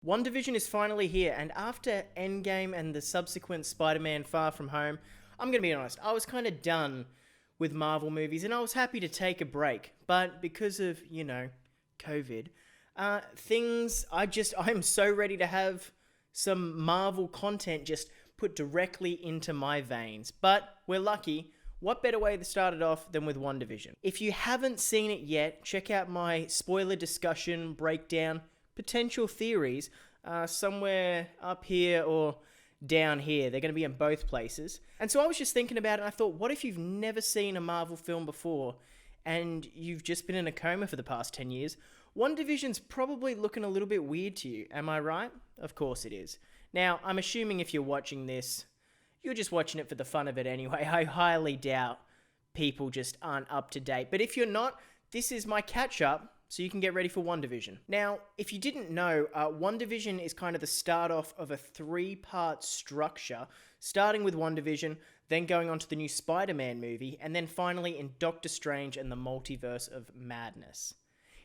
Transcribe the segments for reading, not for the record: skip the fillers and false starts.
WandaVision is finally here, and after Endgame and the subsequent Spider-Man Far From Home, I'm gonna be honest, I was kind of done with Marvel movies, and I was happy to take a break. But because of, COVID, I'm so ready to have some Marvel content just put directly into my veins. But we're lucky. What better way to start it off than with WandaVision? If you haven't seen it yet, check out my spoiler discussion, breakdown, potential theories somewhere up here or down here. They're going to be in both places. And so I was just thinking about it, and I thought, what if you've never seen a Marvel film before and you've just been in a coma for the past 10 years? WandaVision's probably looking a little bit weird to you. Am I right? Of course it is. Now, I'm assuming if you're watching this, you're just watching it for the fun of it anyway. I highly doubt people just aren't up to date. But if you're not, this is my catch-up so you can get ready for WandaVision. Now, if you didn't know, WandaVision is kind of the start off of a 3-part structure, starting with WandaVision, then going on to the new Spider-Man movie, and then finally in Doctor Strange and the Multiverse of Madness.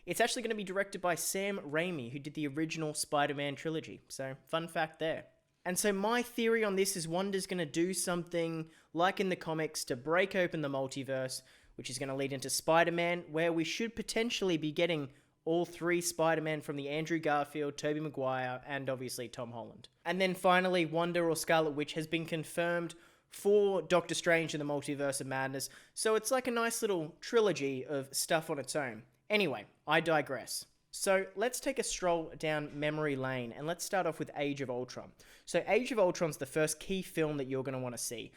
It's actually going to be directed by Sam Raimi, who did the original Spider-Man trilogy. So, fun fact there. And so my theory on this is Wanda's going to do something like in the comics to break open the multiverse, which is going to lead into Spider-Man, where we should potentially be getting all 3 Spider-Man from the Andrew Garfield, Tobey Maguire, and obviously Tom Holland. And then finally, Wanda or Scarlet Witch has been confirmed for Doctor Strange and the Multiverse of Madness, so it's like a nice little trilogy of stuff on its own. Anyway, I digress. So let's take a stroll down memory lane, and let's start off with Age of Ultron. So Age of Ultron's the first key film that you're going to want to see.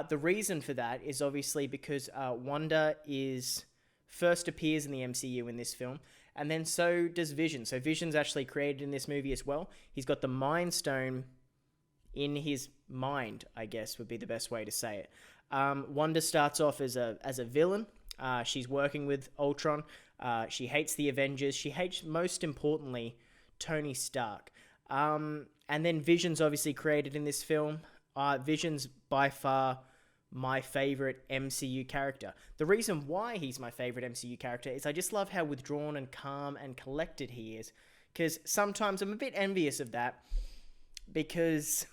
The reason for that is obviously because Wanda first appears in the MCU in this film, and then so does Vision. So Vision's actually created in this movie as well. He's got the Mind Stone in his mind, I guess would be the best way to say it. Wanda starts off as a villain. She's working with Ultron. She hates the Avengers. She hates, most importantly, Tony Stark. And then Vision's obviously created in this film. Vision's by far my favorite MCU character. The reason why he's my favorite MCU character is I just love how withdrawn and calm and collected he is. Because sometimes I'm a bit envious of that because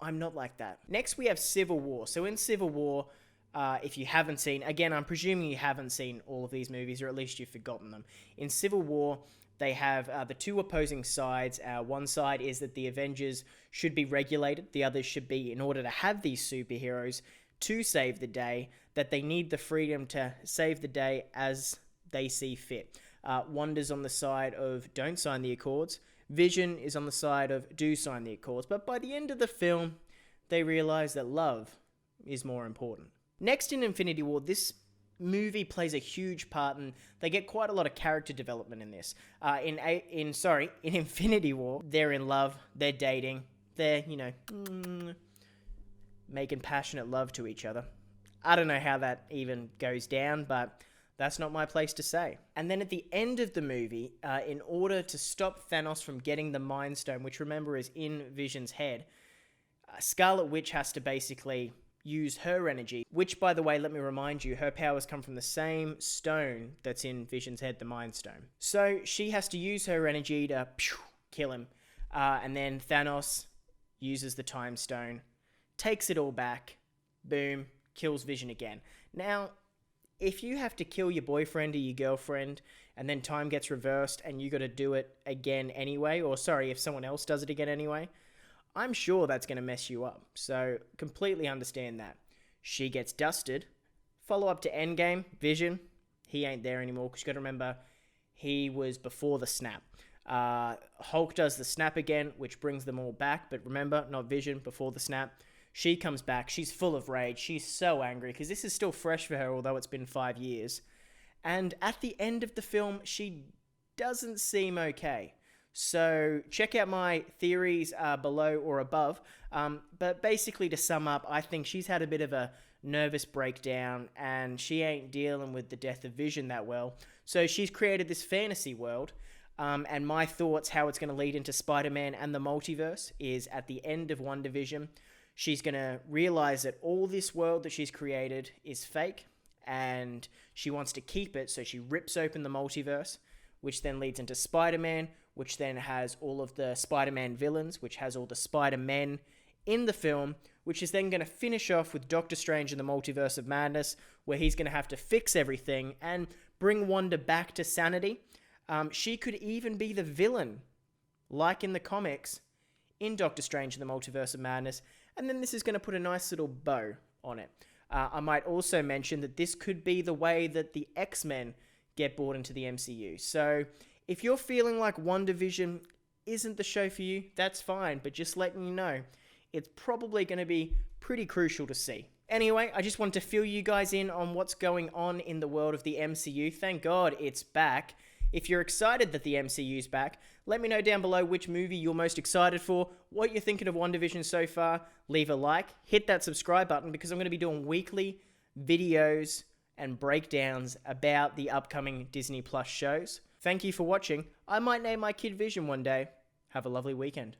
I'm not like that. Next, we have Civil War. So in Civil War, if you haven't seen, again, I'm presuming you haven't seen all of these movies, or at least you've forgotten them. In Civil War, they have the 2 opposing sides. One side is that the Avengers should be regulated. The other should be, in order to have these superheroes to save the day, that they need the freedom to save the day as they see fit. Wanda's on the side of don't sign the Accords. Vision is on the side of do sign the Accords. But by the end of the film, they realize that love is more important. Next, in Infinity War, this movie plays a huge part, and they get quite a lot of character development in this. In Infinity War, they're in love, they're dating, they're, making passionate love to each other. I don't know how that even goes down, but that's not my place to say. And then at the end of the movie, in order to stop Thanos from getting the Mind Stone, which remember is in Vision's head, Scarlet Witch has to basically use her energy, which, by the way, let me remind you, her powers come from the same stone that's in Vision's head, the Mind Stone. So she has to use her energy to kill him. And then Thanos uses the Time Stone, takes it all back, boom, kills Vision again. Now, if you have to kill your boyfriend or your girlfriend, and then time gets reversed and you got to do it again anyway, or sorry, if someone else does it again anyway, I'm sure that's going to mess you up. So, completely understand that. She gets dusted. Follow up to Endgame, Vision. He ain't there anymore, because you got to remember, he was before the snap. Hulk does the snap again, which brings them all back. But remember, not Vision, before the snap. She comes back. She's full of rage. She's so angry, because this is still fresh for her, although it's been 5 years. And at the end of the film, she doesn't seem okay. So check out my theories below or above. But basically, to sum up, I think she's had a bit of a nervous breakdown and she ain't dealing with the death of Vision that well. So she's created this fantasy world. And my thoughts, how it's going to lead into Spider-Man and the multiverse, is at the end of WandaVision, she's going to realize that all this world that she's created is fake and she wants to keep it. So she rips open the multiverse, which then leads into Spider-Man, which then has all of the Spider-Man villains, which has all the Spider-Men in the film, which is then going to finish off with Doctor Strange in the Multiverse of Madness, where he's going to have to fix everything and bring Wanda back to sanity. She could even be the villain, like in the comics, in Doctor Strange in the Multiverse of Madness, and then this is going to put a nice little bow on it. I might also mention that this could be the way that the X-Men get brought into the MCU. So if you're feeling like WandaVision isn't the show for you, that's fine, but just letting you know, it's probably going to be pretty crucial to see. Anyway, I just wanted to fill you guys in on what's going on in the world of the MCU. Thank God it's back. If you're excited that the MCU's back, let me know down below which movie you're most excited for, what you're thinking of WandaVision so far. Leave a like, hit that subscribe button, because I'm going to be doing weekly videos and breakdowns about the upcoming Disney Plus shows. Thank you for watching. I might name my kid Vision one day. Have a lovely weekend.